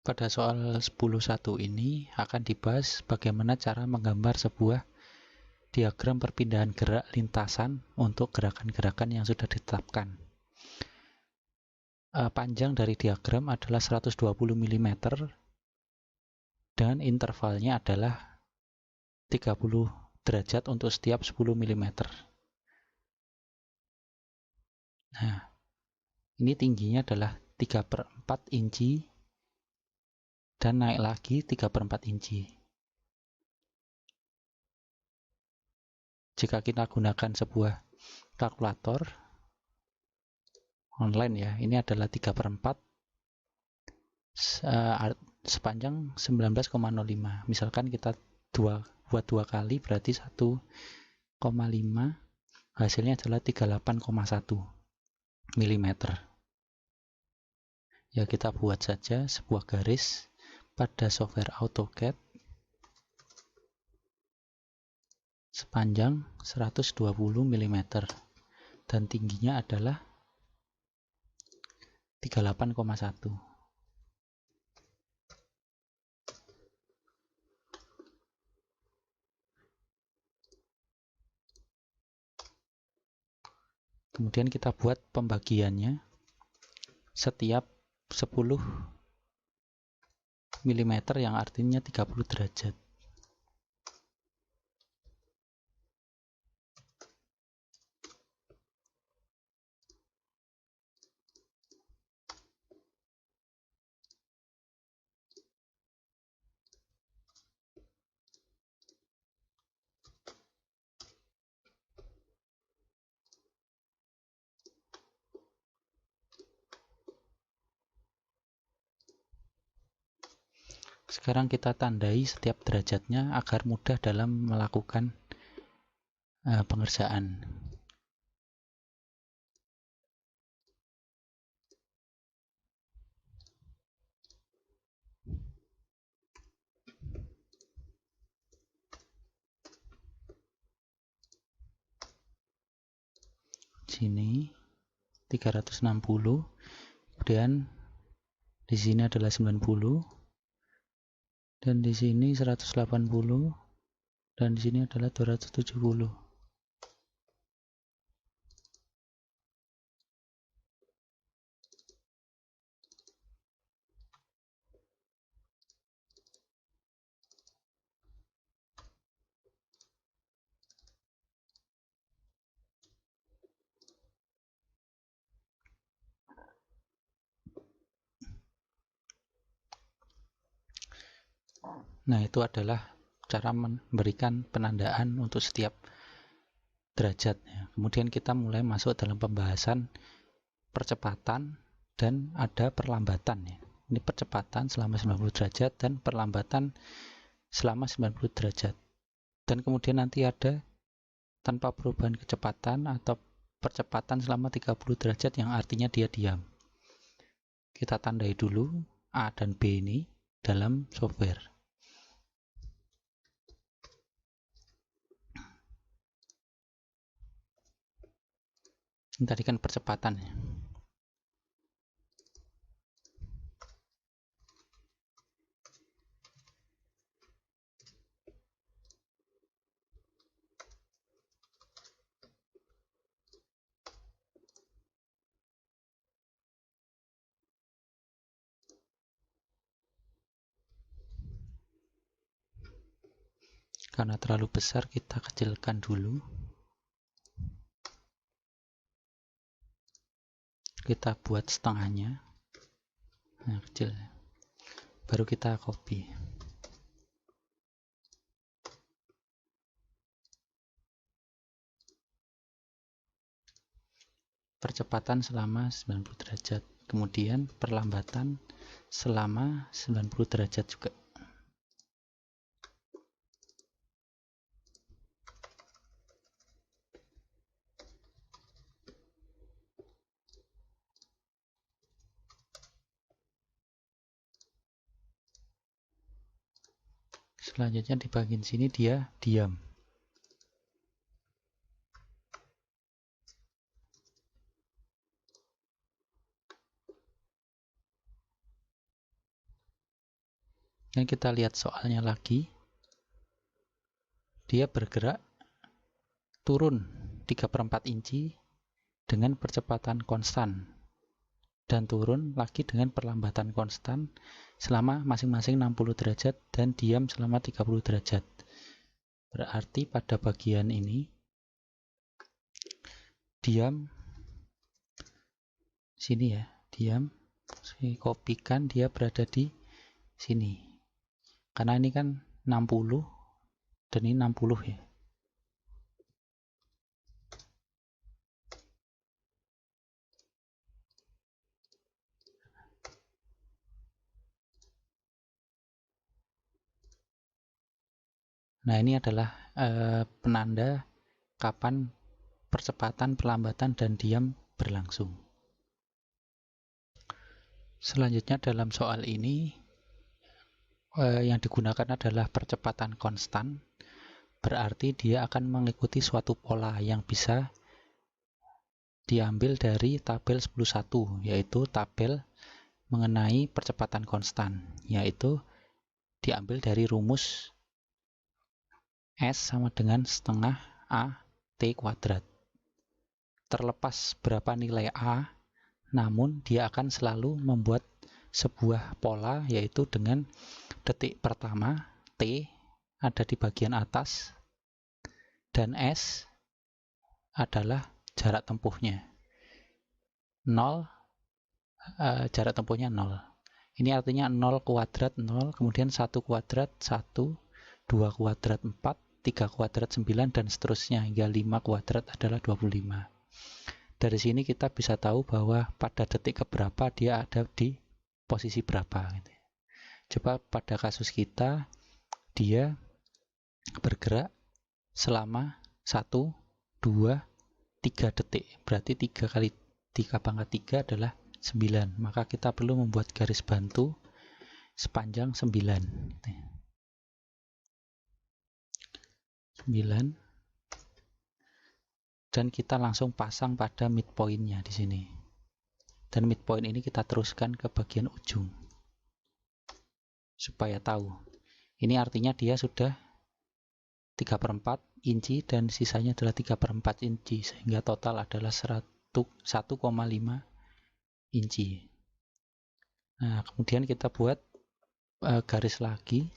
Pada soal 10.1 ini akan dibahas bagaimana cara menggambar sebuah diagram perpindahan gerak lintasan untuk gerakan-gerakan yang sudah ditetapkan. Panjang dari diagram adalah 120 mm dan intervalnya adalah 30 derajat untuk setiap 10 mm. Nah, ini tingginya adalah 3/4 inci dan naik lagi 3/4 inci. Jika kita gunakan sebuah kalkulator online ya, ini adalah 3/4 sepanjang 19,05. Misalkan kita buat dua kali berarti 1,5, hasilnya adalah 38,1 mm. Ya, kita buat saja sebuah garis pada software AutoCAD sepanjang 120 mm dan tingginya adalah 38,1. Kemudian kita buat pembagiannya setiap 10 mm yang artinya 30 derajat. Sekarang kita tandai setiap derajatnya agar mudah dalam melakukan pengerjaan. Sini 360, kemudian di sini adalah 90, dan di sini 180, dan di sini adalah 270. Nah, itu adalah cara memberikan penandaan untuk setiap derajat. Kemudian kita mulai masuk dalam pembahasan percepatan dan ada perlambatan. Ini percepatan selama 90 derajat dan perlambatan selama 90 derajat. Dan kemudian nanti ada tanpa perubahan kecepatan atau percepatan selama 30 derajat yang artinya dia diam. Kita tandai dulu A dan B ini dalam software. Ini tadi kan percepatan ya. Karena terlalu besar kita kecilkan dulu. Kita buat setengahnya. Nah, kecil. Baru kita copy. Percepatan selama 90 derajat. Kemudian perlambatan selama 90 derajat juga. Selanjutnya di bagian sini dia diam. Dan kita lihat soalnya lagi, dia bergerak turun 3/4 inci dengan percepatan konstan dan turun lagi dengan perlambatan konstan selama masing-masing 60 derajat dan diam selama 30 derajat. Berarti pada bagian ini diam sini ya, diam. Saya kopikan, dia berada di sini. Karena ini kan 60 dan ini 60 ya. Nah, ini adalah penanda kapan percepatan, perlambatan, dan diam berlangsung. Selanjutnya dalam soal ini yang digunakan adalah percepatan konstan, berarti dia akan mengikuti suatu pola yang bisa diambil dari tabel 10.1, yaitu tabel mengenai percepatan konstan, yaitu diambil dari rumus S sama dengan setengah A T kuadrat. Terlepas berapa nilai A, namun dia akan selalu membuat sebuah pola, yaitu dengan detik pertama T ada di bagian atas dan S adalah jarak tempuhnya 0, jarak tempuhnya 0. Ini artinya 0 kuadrat 0, kemudian 1 kuadrat 1, 2 kuadrat 4, 3 kuadrat 9, dan seterusnya hingga 5 kuadrat adalah 25. Dari sini kita bisa tahu bahwa pada detik keberapa dia ada di posisi berapa. Coba pada kasus kita, dia bergerak selama 1, 2, 3 detik. Berarti 3 kali 3 pangkat 3 adalah 9. Maka kita perlu membuat garis bantu sepanjang 9. 9. Dan kita langsung pasang pada midpoint-nya di sini. Dan midpoint ini kita teruskan ke bagian ujung. Supaya tahu. Ini artinya dia sudah 3/4 inci dan sisanya adalah 3/4 inci. Sehingga total adalah 1,5 inci. Nah, kemudian kita buat garis lagi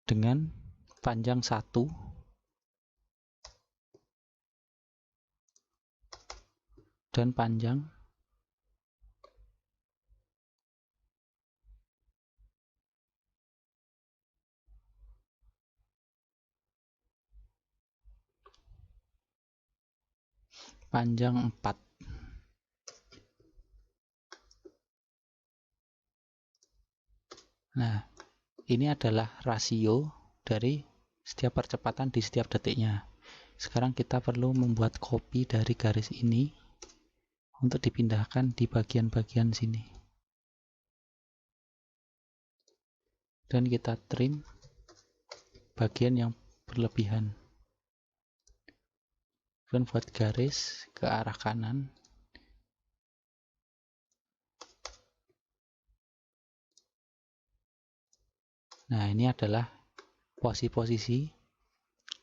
dengan panjang 1 dan panjang 4. Nah, ini adalah rasio dari setiap percepatan di setiap detiknya. Sekarang kita perlu membuat copy dari garis ini untuk dipindahkan di bagian-bagian sini. Dan kita trim bagian yang berlebihan. Dan buat garis ke arah kanan. Nah, ini adalah posisi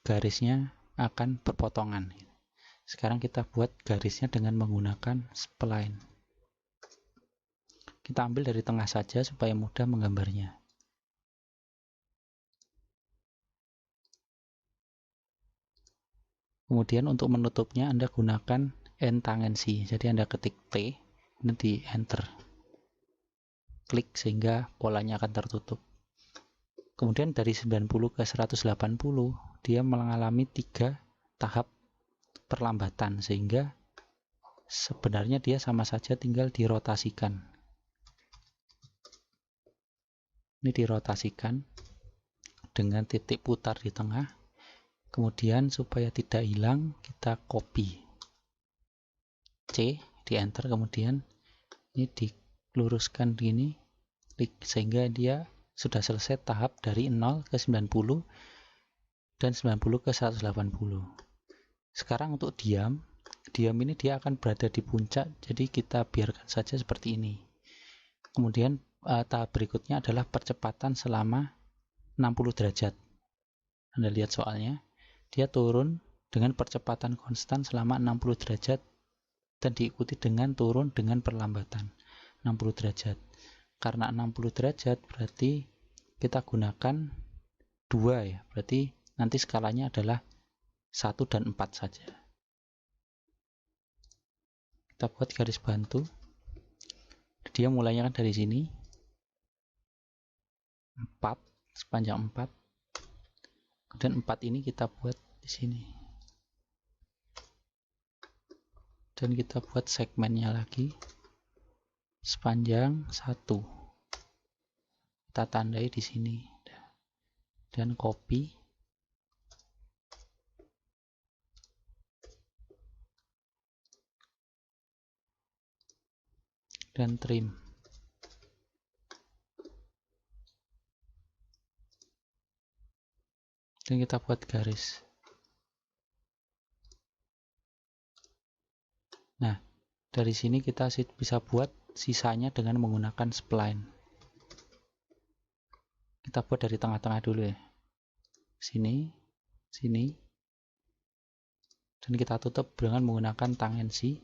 garisnya akan berpotongan. Sekarang kita buat garisnya dengan menggunakan spline. Kita ambil dari tengah saja supaya mudah menggambarnya. Kemudian untuk menutupnya Anda gunakan N tangensi. Jadi Anda ketik T, kemudian di enter. Klik sehingga polanya akan tertutup. Kemudian dari 90 ke 180 dia mengalami 3 tahap perlambatan, sehingga sebenarnya dia sama saja tinggal dirotasikan. Ini dirotasikan dengan titik putar di tengah. Kemudian supaya tidak hilang kita copy C, di enter, kemudian ini diluruskan gini, klik sehingga dia sudah selesai tahap dari 0 ke 90 dan 90 ke 180. Sekarang untuk diam ini dia akan berada di puncak, jadi kita biarkan saja seperti ini. Kemudian tahap berikutnya adalah percepatan selama 60 derajat. Anda lihat soalnya, dia turun dengan percepatan konstan selama 60 derajat dan diikuti dengan turun dengan perlambatan 60 derajat. Karena 60 derajat berarti kita gunakan 2 ya, berarti nanti skalanya adalah 1 dan 4 saja. Kita buat garis bantu. Dia mulainya kan dari sini 4, sepanjang 4. Dan 4 ini kita buat di sini. Dan kita buat segmennya lagi sepanjang 1. Kita tandai di sini. Dan copy. Dan trim. Dan kita buat garis. Nah, dari sini kita bisa buat sisanya dengan menggunakan spline. Kita buat dari tengah-tengah dulu ya. Sini, sini. Dan kita tutup dengan menggunakan tangensi.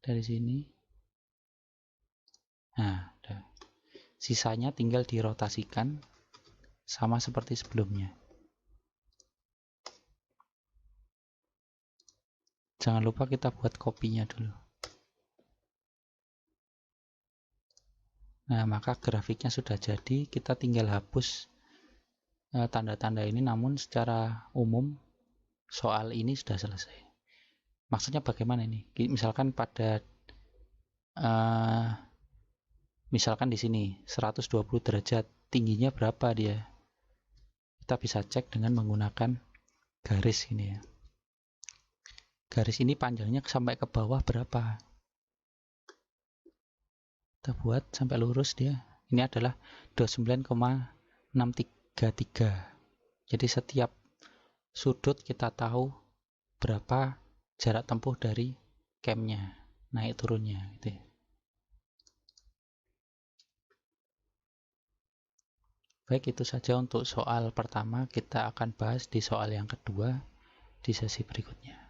Dari sini. Nah, udah. Sisanya tinggal dirotasikan sama seperti sebelumnya. Jangan lupa kita buat kopinya dulu. Nah, maka grafiknya sudah jadi, kita tinggal hapus tanda-tanda ini, namun secara umum soal ini sudah selesai. Maksudnya bagaimana ini? Misalkan pada misalkan di sini 120 derajat, tingginya berapa dia? Kita bisa cek dengan menggunakan garis ini ya. Garis ini panjangnya sampai ke bawah berapa? Kita buat sampai lurus dia. Ini adalah 29,633. Jadi setiap sudut kita tahu berapa jarak tempuh dari campnya, naik turunnya gitu ya. Baik, itu saja untuk soal pertama. Kita akan bahas di soal yang kedua di sesi berikutnya.